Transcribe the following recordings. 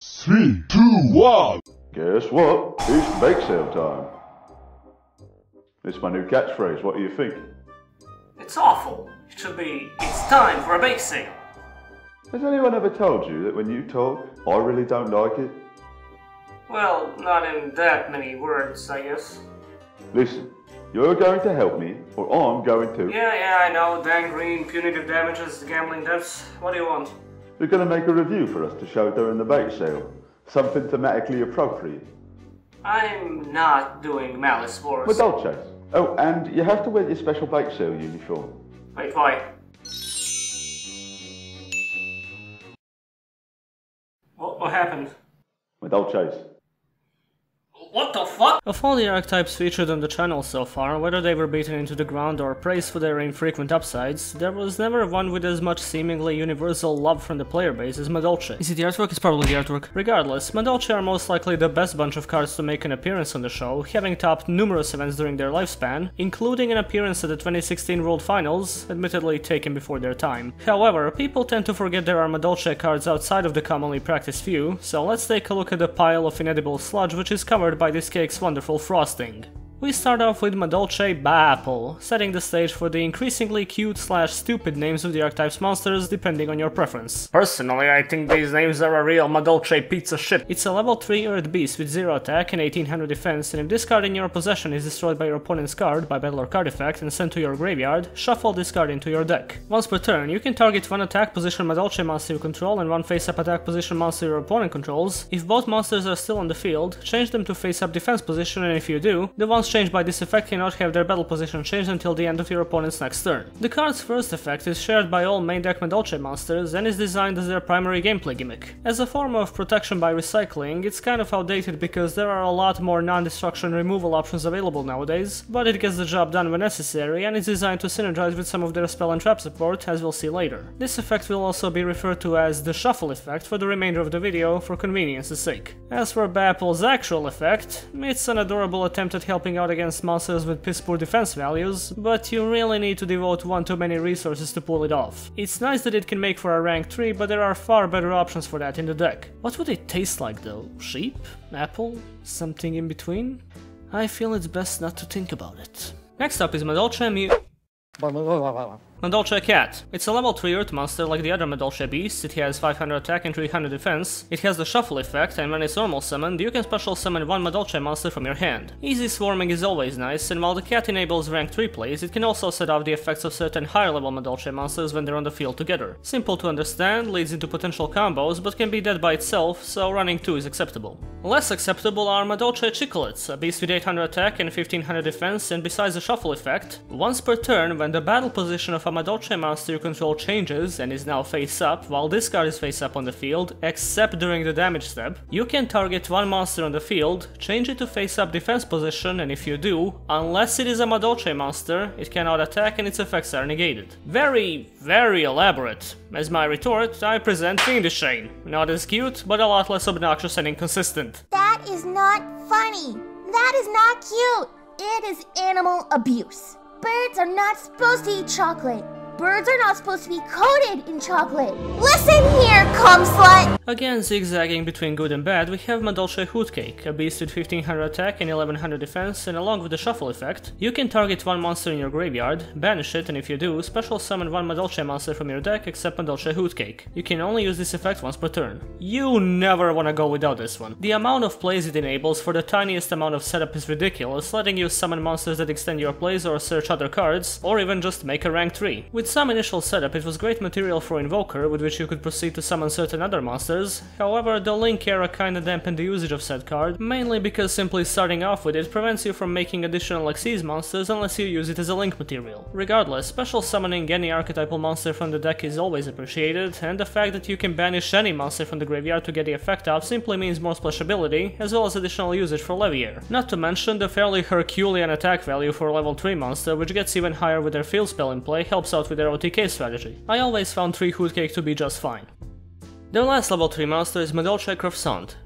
3, 2, 1. Guess what? It's bake sale time. It's my new catchphrase. What do you think? It's awful. It should be, it's time for a bake sale. Has anyone ever told you that when you talk, I really don't like it? Well, not in that many words, I guess. Listen, you're going to help me, or I'm going to. Yeah, I know. Dan Green, punitive damages, gambling debts. What do you want? You're going to make a review for us to show during the bake sale. Something thematically appropriate. I'm not doing malice wars. Madolche. Oh, and you have to wear your special bake sale uniform. Wait, why? What happened? Madolche. What the fuck? Of all the archetypes featured on the channel so far, whether they were beaten into the ground or praised for their infrequent upsides, there was never one with as much seemingly universal love from the player base as Madolche. Is it the artwork? It's probably the artwork. Regardless, Madolche are most likely the best bunch of cards to make an appearance on the show, having topped numerous events during their lifespan, including an appearance at the 2016 World Finals, admittedly taken before their time. However, people tend to forget there are Madolche cards outside of the commonly practiced few, so let's take a look at the pile of inedible sludge which is covered by this cake's wonderful frosting. We start off with Madolche BAAPLE, setting the stage for the increasingly cute/stupid names of the archetype's monsters depending on your preference. Personally, I think these names are a real Madolche pizza shit. It's a level 3 Earth Beast with 0 attack and 1800 defense, and if this card in your possession is destroyed by your opponent's card by battle or card effect and sent to your graveyard, shuffle this card into your deck. Once per turn, you can target one attack position Madolche monster you control and one face-up attack position monster your opponent controls. If both monsters are still on the field, change them to face-up defense position, and if you do, the ones changed by this effect cannot have their battle position changed until the end of your opponent's next turn. The card's first effect is shared by all main deck Madolche monsters and is designed as their primary gameplay gimmick. As a form of protection by recycling, it's kind of outdated because there are a lot more non-destruction removal options available nowadays, but it gets the job done when necessary and is designed to synergize with some of their spell and trap support, as we'll see later. This effect will also be referred to as the shuffle effect for the remainder of the video for convenience's sake. As for BAAPLE's actual effect, it's an adorable attempt at helping out against monsters with piss poor defense values, but you really need to devote one too many resources to pull it off. It's nice that it can make for a rank 3, but there are far better options for that in the deck. What would it taste like though? Sheep? Apple? Something in between? I feel it's best not to think about it. Next up is Madolche Madolche Cat. It's a level 3 Earth monster like the other Madolche beasts. It has 500 attack and 300 defense. It has the shuffle effect, and when it's normal summoned, you can special summon one Madolche monster from your hand. Easy swarming is always nice, and while the cat enables rank 3 plays, it can also set off the effects of certain higher level Madolche monsters when they're on the field together. Simple to understand, leads into potential combos, but can be dead by itself, so running 2 is acceptable. Less acceptable are Madolche CHICKOLATES, a beast with 800 attack and 1500 defense, and besides the shuffle effect, once per turn, when the battle position of a Madolche monster you control changes and is now face up, while this card is face up on the field, except during the damage step, you can target one monster on the field, change it to face up defense position, and if you do, unless it is a Madolche monster, it cannot attack and its effects are negated. Very elaborate. As my retort, I present Fiendish Shane. Not as cute, but a lot less obnoxious and inconsistent. That is not funny. That is not cute. It is animal abuse. Birds are not supposed to eat chocolate. Birds are not supposed to be coated in chocolate. Listen here, cum slut! Again, zigzagging between good and bad, we have Madolche Hootcake, a beast with 1500 attack and 1100 defense, and along with the shuffle effect, you can target one monster in your graveyard, banish it, and if you do, special summon one Madolche monster from your deck except Madolche Hootcake. You can only use this effect once per turn. You never wanna go without this one. The amount of plays it enables for the tiniest amount of setup is ridiculous, letting you summon monsters that extend your plays or search other cards, or even just make a rank 3. With some initial setup, it was great material for Invoker, with which you could proceed to summon certain other monsters. However, the Link era kinda dampened the usage of said card, mainly because simply starting off with it prevents you from making additional Xyz monsters unless you use it as a Link material. Regardless, special summoning any archetypal monster from the deck is always appreciated, and the fact that you can banish any monster from the graveyard to get the effect off simply means more splashability, as well as additional usage for LEVIAIR. Not to mention the fairly Herculean attack value for a level 3 monster, which gets even higher with their field spell in play, helps out with their OTK strategy. I always found 3 Hootcake to be just fine. Their last level 3 monster is Madolche.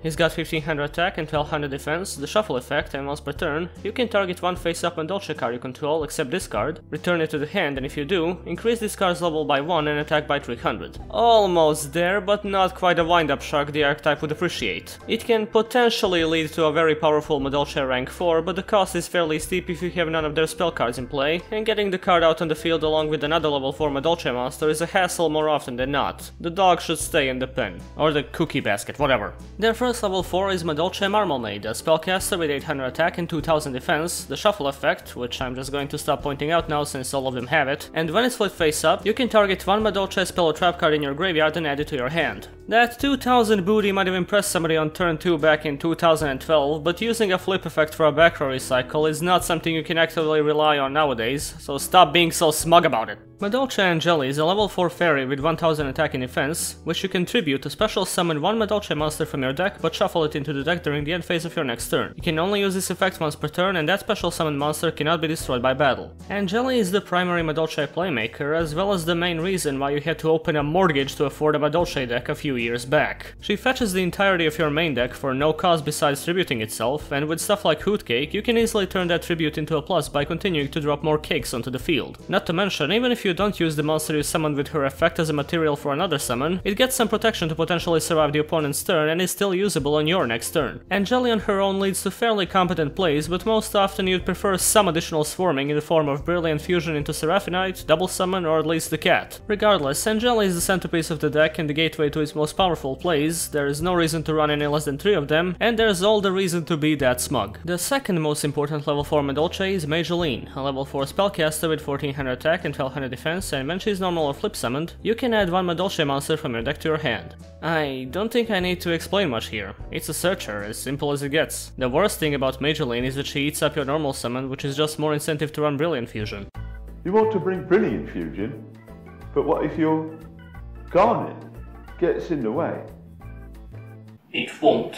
He's got 1500 attack and 1200 defense, the shuffle effect, and once per turn, you can target one face-up Madolche card you control except this card, return it to the hand, and if you do, increase this card's level by 1 and attack by 300. Almost there, but not quite a wind-up shark the archetype would appreciate. It can potentially lead to a very powerful Madolche rank 4, but the cost is fairly steep if you have none of their spell cards in play, and getting the card out on the field along with another level 4 Madolche monster is a hassle more often than not. The dog should stay in the pen. Or the cookie basket, whatever. Their first level 4 is Madolche MARMALMAIDE, a spellcaster with 800 attack and 2000 defense, the shuffle effect, which I'm just going to stop pointing out now since all of them have it, and when it's flipped face up, you can target one Madolche spell or trap card in your graveyard and add it to your hand. That 2000 booty might have impressed somebody on turn 2 back in 2012, but using a flip effect for a back row recycle is not something you can actively rely on nowadays, so stop being so smug about it. Madolche ANJELLY is a level 4 fairy with 1000 attack and defense, which you contribute to special summon one Madolche monster from your deck but shuffle it into the deck during the end phase of your next turn. You can only use this effect once per turn and that special summon monster cannot be destroyed by battle. ANJELLY is the primary Madolche playmaker as well as the main reason why you had to open a mortgage to afford a Madolche deck a few years back. She fetches the entirety of your main deck for no cost besides tributing itself, and with stuff like Hoot Cake you can easily turn that tribute into a plus by continuing to drop more cakes onto the field. Not to mention, even if you don't use the monster you summoned with her effect as a material for another summon, it gets some protection to potentially survive the opponent's turn and is still usable on your next turn. ANJELLY on her own leads to fairly competent plays, but most often you'd prefer some additional swarming in the form of Brilliant Fusion into Seraphonite, Double Summon, or at least the Cat. Regardless, ANJELLY is the centerpiece of the deck and the gateway to its most powerful plays, there is no reason to run any less than 3 of them, and there's all the reason to be that smug. The second most important level 4 Madolche is MAGILEINE, a level 4 spellcaster with 1400 attack and 1200 defense, and when she's normal or flip summoned, you can add one Madolche monster from your deck to your hand. I don't think I need to explain much here. It's a searcher, as simple as it gets. The worst thing about MAGILEINE is that she eats up your normal summon, which is just more incentive to run Brilliant Fusion. You want to bring Brilliant Fusion, but what if your Garnet gets in the way? It won't.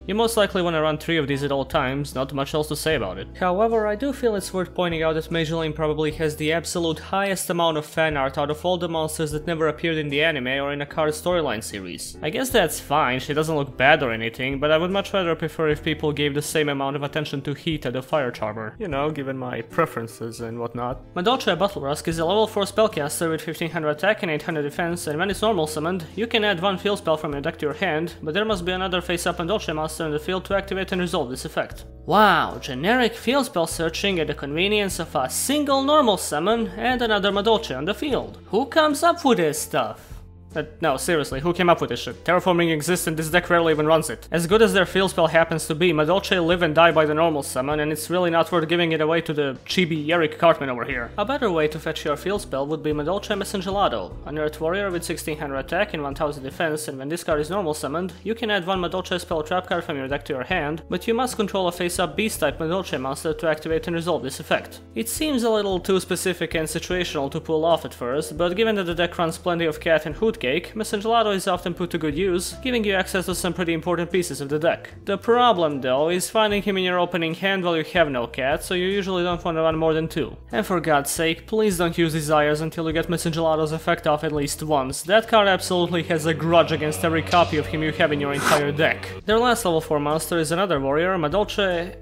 You most likely want to run 3 of these at all times, not much else to say about it. However, I do feel it's worth pointing out that MAGILEINE probably has the absolute highest amount of fan art out of all the monsters that never appeared in the anime or in a card storyline series. I guess that's fine, she doesn't look bad or anything, but I would much rather prefer if people gave the same amount of attention to Hita the Fire Charmer. You know, given my preferences and whatnot. Madolche BUTLERUSKB is a level 4 spellcaster with 1500 attack and 800 defense, and when it's normal summoned, you can add one field spell from your deck to your hand, but there must be another face-up Madolche monster in the field to activate and resolve this effect. Wow, generic field spell searching at the convenience of a single normal summon and another Madolche on the field. Who comes up with this stuff? No, seriously, who came up with this shit? Terraforming exists and this deck rarely even runs it. As good as their field spell happens to be, Madolche live and die by the normal summon, and it's really not worth giving it away to the chibi Eric Cartman over here. A better way to fetch your field spell would be Madolche MESSENGELATO, a nerd warrior with 1600 attack and 1000 defense, and when this card is normal summoned, you can add one Madolche spell trap card from your deck to your hand, but you must control a face-up beast-type Madolche monster to activate and resolve this effect. It seems a little too specific and situational to pull off at first, but given that the deck runs plenty of Cat and Hoot Cake, MESSENGELATO is often put to good use, giving you access to some pretty important pieces of the deck. The problem though is finding him in your opening hand while you have no Cat, so you usually don't want to run more than 2. And for God's sake, please don't use Desires until you get MESSENGELATO's effect off at least once. That card absolutely has a grudge against every copy of him you have in your entire deck. Their last level 4 monster is another warrior, Madolche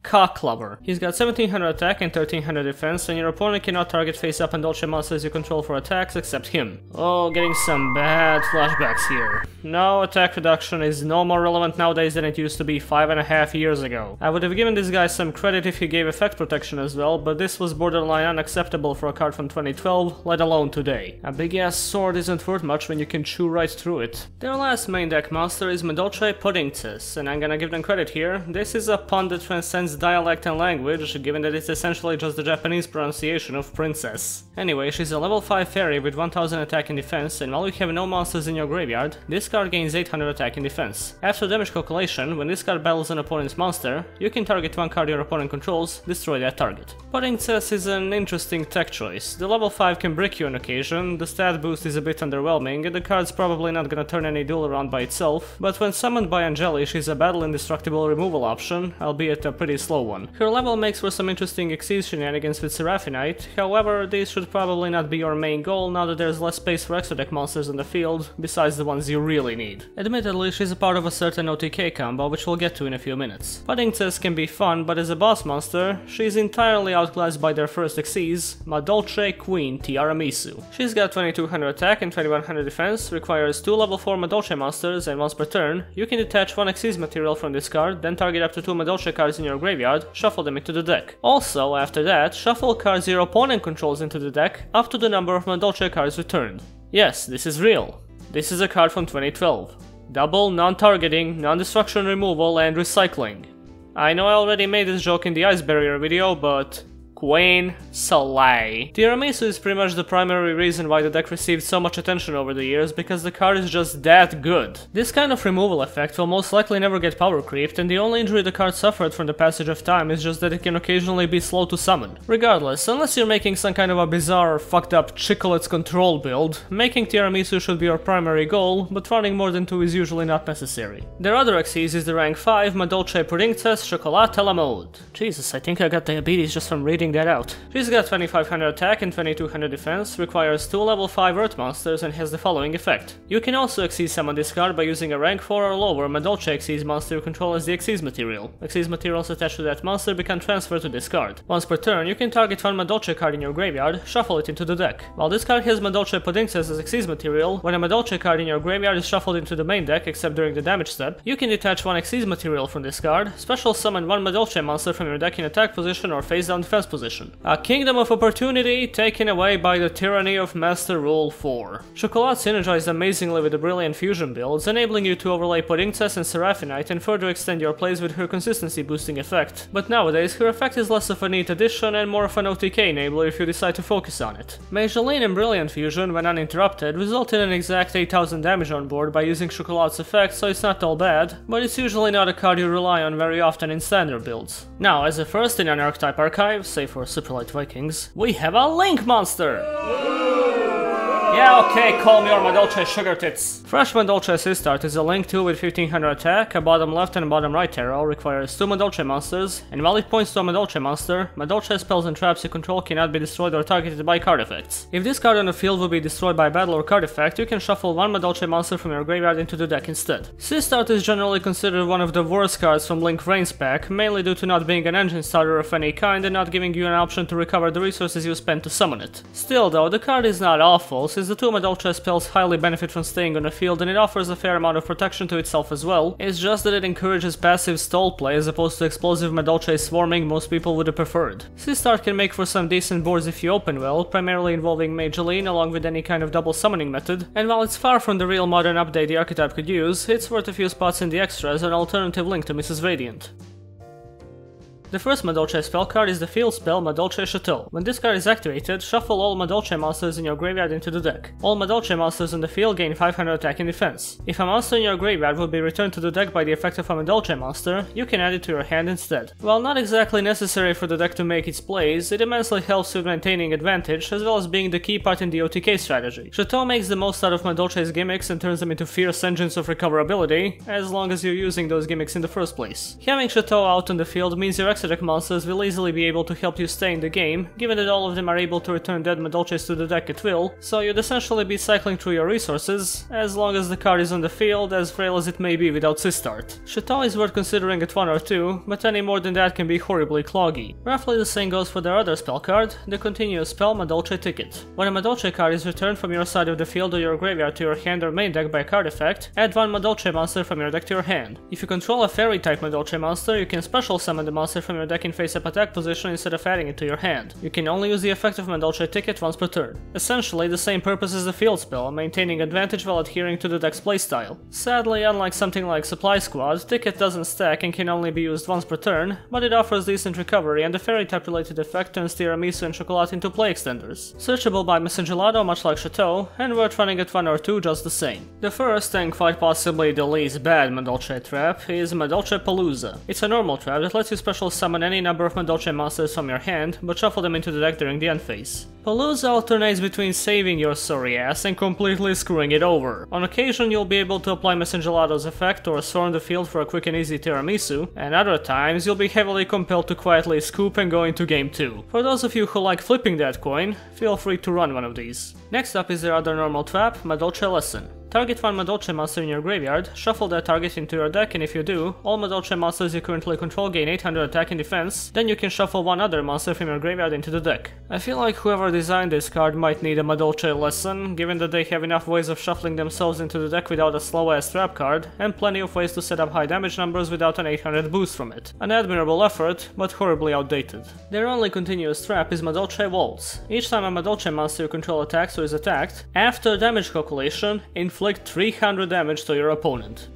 Cocklover. He's got 1700 attack and 1300 defense, and your opponent cannot target face-up Madolche monsters you control for attacks except him. Oh, getting some bad flashbacks here. No, attack reduction is no more relevant nowadays than it used to be 5.5 years ago. I would have given this guy some credit if he gave effect protection as well, but this was borderline unacceptable for a card from 2012, let alone today. A big-ass sword isn't worth much when you can chew right through it. Their last main deck monster is Madolche Puddingces, and I'm gonna give them credit here. This is a pun that transcends dialect and language, given that it's essentially just the Japanese pronunciation of princess. Anyway, she's a level 5 fairy with 1000 attack and defense, and while you have no monsters in your graveyard, this card gains 800 attack and defense. After damage calculation, when this card battles an opponent's monster, you can target one card your opponent controls, destroy that target. Puddingces is an interesting tech choice. The level 5 can brick you on occasion, the stat boost is a bit underwhelming, and the card's probably not gonna turn any duel around by itself, but when summoned by ANJELLY, she's a battle indestructible removal option, albeit a pretty slow one. Her level makes for some interesting Xyz shenanigans with Seraphinite, however, these should probably not be your main goal now that there's less space for extra deck monsters in the field, besides the ones you really need. Admittedly, she's a part of a certain OTK combo, which we'll get to in a few minutes. Pudding test can be fun, but as a boss monster, she's entirely outclassed by their first Xyz, Madolche Queen TIARAMISU. She's got 2200 attack and 2100 defense, requires 2 level 4 Madolche monsters, and once per turn, you can detach 1 Xyz material from this card, then target up to 2 Madolche cards in your graveyard, shuffle them into the deck. Also, after that, shuffle cards your opponent controls into the deck, up to the number of Madolche cards returned. Yes, this is real. This is a card from 2012. Double, non-targeting, non-destruction removal, and recycling. I know I already made this joke in the Ice Barrier video, but Queen Slay. TIARAMISU is pretty much the primary reason why the deck received so much attention over the years, because the card is just that good. This kind of removal effect will most likely never get power creeped, and the only injury the card suffered from the passage of time is just that it can occasionally be slow to summon. Regardless, unless you're making some kind of a bizarre, fucked up Chickolates control build, making TIARAMISU should be your primary goal, but running more than 2 is usually not necessary. Their other Xyz is the rank 5 Madolche Princess CHICKOLATES mode. Jesus, I think I got diabetes just from reading that out. She's got 2500 attack and 2200 defense, requires 2 level 5 earth monsters, and has the following effect. You can also Xyz summon this card by using a rank 4 or lower Madolche Xyz monster you control as the Xyz material. Xyz materials attached to that monster become transferred to this card. Once per turn, you can target 1 Madolche card in your graveyard, shuffle it into the deck. While this card has Madolche Princess as Xyz material, when a Madolche card in your graveyard is shuffled into the main deck except during the damage step, you can detach 1 Xyz material from this card, special summon 1 Madolche monster from your deck in attack position or face down defense position. A kingdom of opportunity taken away by the tyranny of Master Rule 4. Chocolat synergized amazingly with the brilliant fusion builds, enabling you to overlay Princess and Seraphinite and further extend your plays with her consistency boosting effect. But nowadays, her effect is less of a neat addition and more of an OTK enabler if you decide to focus on it. MAGILEINE and Brilliant Fusion, when uninterrupted, result in an exact 8000 damage on board by using Chocolat's effect, so it's not all bad, but it's usually not a card you rely on very often in standard builds. Now, as a first in an Archetype archive, save for Superlight Vikings, we have a Link monster! Yeah, okay, call me your Madolche Sugar Tits. Fresh Madolche SISTARTE is a Link 2 with 1500 attack, a bottom left and bottom right arrow, requires 2 Madolche monsters, and while it points to a Madolche monster, Madolche spells and traps you control cannot be destroyed or targeted by card effects. If this card on the field will be destroyed by battle or card effect, you can shuffle 1 Madolche monster from your graveyard into the deck instead. SISTARTE is generally considered one of the worst cards from Link Reigns pack, mainly due to not being an engine starter of any kind and not giving you an option to recover the resources you spent to summon it. Still though, the card is not awful, since the 2 Madolche spells highly benefit from staying on the field and it offers a fair amount of protection to itself as well. It's just that it encourages passive stall play as opposed to explosive Madolche swarming most people would have preferred. SISTARTE can make for some decent boards if you open well, primarily involving MAGILEINE along with any kind of double summoning method, and while it's far from the real modern update the archetype could use, it's worth a few spots in the extras as an alternative link to Mrs. Radiant. The first Madolche spell card is the field spell Madolche Chateau. When this card is activated, shuffle all Madolche monsters in your graveyard into the deck. All Madolche monsters in the field gain 500 attack and defense. If a monster in your graveyard will be returned to the deck by the effect of a Madolche monster, you can add it to your hand instead. While not exactly necessary for the deck to make its plays, it immensely helps with maintaining advantage as well as being the key part in the OTK strategy. Chateau makes the most out of Madolche's gimmicks and turns them into fierce engines of recoverability, as long as you're using those gimmicks in the first place. Having Chateau out on the field means your extra deck monsters will easily be able to help you stay in the game, given that all of them are able to return dead Madolches to the deck at will, so you'd essentially be cycling through your resources, as long as the card is on the field, as frail as it may be without SISTARTE. Chateau is worth considering at 1 or 2, but any more than that can be horribly cloggy. Roughly the same goes for their other spell card, the continuous spell Madolche Ticket. When a Madolche card is returned from your side of the field or your graveyard to your hand or main deck by card effect, add 1 Madolche monster from your deck to your hand. If you control a fairy type Madolche monster, you can special summon the monster from your deck in face-up attack position instead of adding it to your hand. You can only use the effect of Madolche Ticket once per turn. Essentially the same purpose as the field spell, maintaining advantage while adhering to the deck's playstyle. Sadly, unlike something like Supply Squad, Ticket doesn't stack and can only be used once per turn, but it offers decent recovery and the fairy type related effect turns TIARAMISU and Chocolat into play extenders. Searchable by MESSENGELATO much like Chateau, and worth running at 1 or 2 just the same. The first and quite possibly the least bad Madolche trap is Madolche Palooza. It's a normal trap that lets you special summon any number of Madolche monsters from your hand, but shuffle them into the deck during the end phase. Palooza alternates between saving your sorry ass and completely screwing it over. On occasion you'll be able to apply Messengelato's effect or storm the field for a quick and easy TIARAMISU, and other times you'll be heavily compelled to quietly scoop and go into game 2. For those of you who like flipping that coin, feel free to run one of these. Next up is their other normal trap, Madolche Lesson. Target one Madolche monster in your graveyard, shuffle that target into your deck, and if you do, all Madolche monsters you currently control gain 800 attack and defense, then you can shuffle one other monster from your graveyard into the deck. I feel like whoever designed this card might need a Madolche Lesson, given that they have enough ways of shuffling themselves into the deck without a slow-ass trap card, and plenty of ways to set up high damage numbers without an 800 boost from it. An admirable effort, but horribly outdated. Their only continuous trap is Madolche Waltz. Each time a Madolche monster you control attacks or is attacked, after damage calculation, inflict 300 damage to your opponent.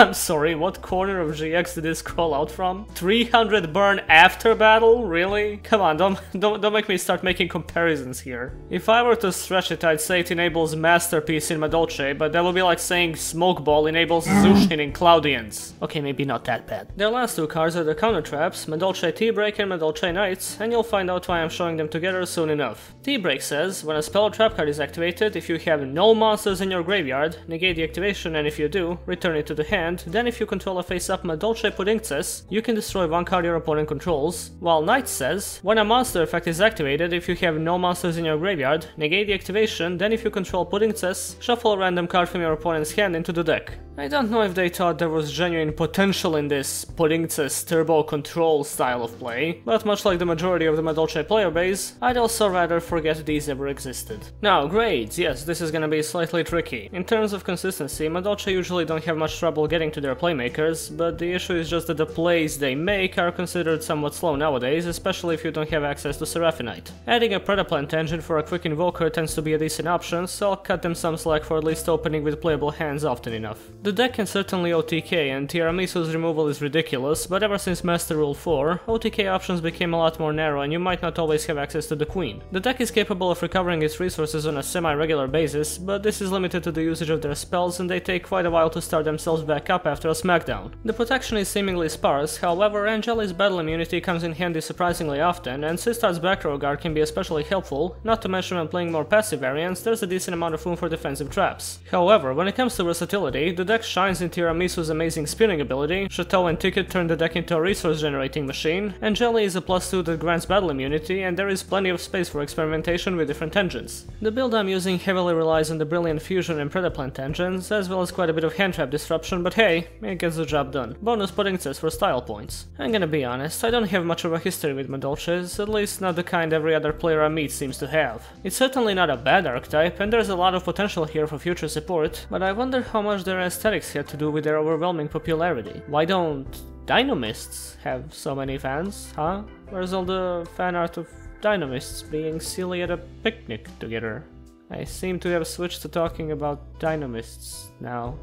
I'm sorry, what corner of GX did this crawl out from? 300 burn after battle? Really? Come on, don't make me start making comparisons here. If I were to stretch it, I'd say it enables Masterpiece in Madolche, but that would be like saying Smokeball enables Zushin in Cloudians. Okay, maybe not that bad. Their last two cards are the counter traps, Madolche T-Break and Madolche Knights, and you'll find out why I'm showing them together soon enough. T-Break says, when a spell or trap card is activated, if you have no monsters in your graveyard, negate the activation, and if you do, return it to the hand. Then if you control a face-up Madolche Puddingcess, you can destroy one card your opponent controls, while Knight says, when a monster effect is activated, if you have no monsters in your graveyard, negate the activation, then if you control Puddingcess, shuffle a random card from your opponent's hand into the deck. I don't know if they thought there was genuine potential in this Puddingcess turbo control style of play, but much like the majority of the Madolche player base, I'd also rather forget these ever existed. Now, grades, yes, this is gonna be slightly tricky. In terms of consistency, Madolche usually don't have much trouble getting to their playmakers, but the issue is just that the plays they make are considered somewhat slow nowadays, especially if you don't have access to Seraphinite. Adding a Predaplant engine for a quick invoker tends to be a decent option, so I'll cut them some slack for at least opening with playable hands often enough. The deck can certainly OTK, and TIARAMISU's removal is ridiculous, but ever since Master Rule 4, OTK options became a lot more narrow and you might not always have access to the Queen. The deck is capable of recovering its resources on a semi-regular basis, but this is limited to the usage of their spells and they take quite a while to start themselves back up after a smackdown. The protection is seemingly sparse, however ANJELLY's battle immunity comes in handy surprisingly often, and SISTARTE's back row guard can be especially helpful, not to mention when playing more passive variants, there's a decent amount of room for defensive traps. However, when it comes to versatility, the deck shines in TIARAMISU's amazing spinning ability, CHATEAU and Ticket turn the deck into a resource generating machine, ANJELLY is a +2 that grants battle immunity, and there is plenty of space for experimentation with different engines. The build I'm using heavily relies on the Brilliant Fusion and Predaplant engines, as well as quite a bit of hand trap disruption, but hey, it gets the job done. Bonus Puddingcess for style points. I'm gonna be honest, I don't have much of a history with Madolches, at least not the kind every other player I meet seems to have. It's certainly not a bad archetype, and there's a lot of potential here for future support, but I wonder how much their aesthetics had to do with their overwhelming popularity. Why don't Dynamists have so many fans, huh? Where's all the fan art of Dynamists being silly at a picnic together? I seem to have switched to talking about Dynamists now.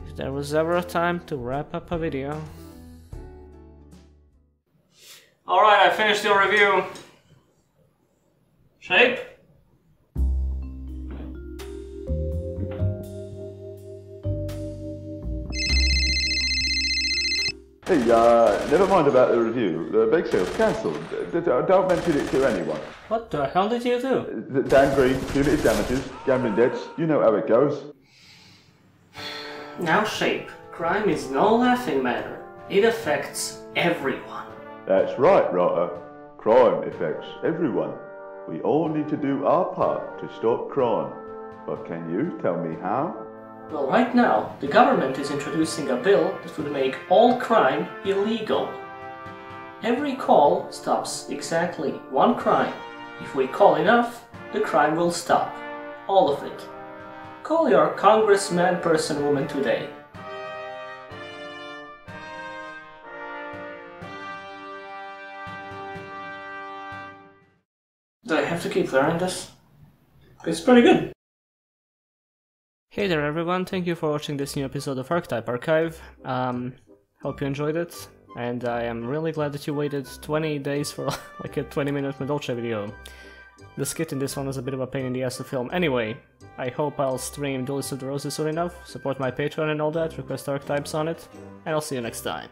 If there was ever a time to wrap up a video. Alright, I finished your review. Shape? Hey, never mind about the review. The bake sale's cancelled. Don't mention it to anyone. What the hell did you do? Dan Green, punitive damages, gambling debts, you know how it goes. Now Shape, crime is no laughing matter. It affects everyone. That's right, Rata. Crime affects everyone. We all need to do our part to stop crime. But can you tell me how? Well, right now, the government is introducing a bill that would make all crime illegal. Every call stops exactly one crime. If we call enough, the crime will stop. All of it. Call your congressman, person, woman today. Do I have to keep wearing this? It's pretty good. Hey there everyone, thank you for watching this new episode of Archetype Archive. Hope you enjoyed it, and I am really glad that you waited 20 days for like a 20-minute Madolche video. The skit in this one was a bit of a pain in the ass to film. Anyway, I hope I'll stream Duelist of the Roses soon enough, support my Patreon and all that, request archetypes on it, and I'll see you next time.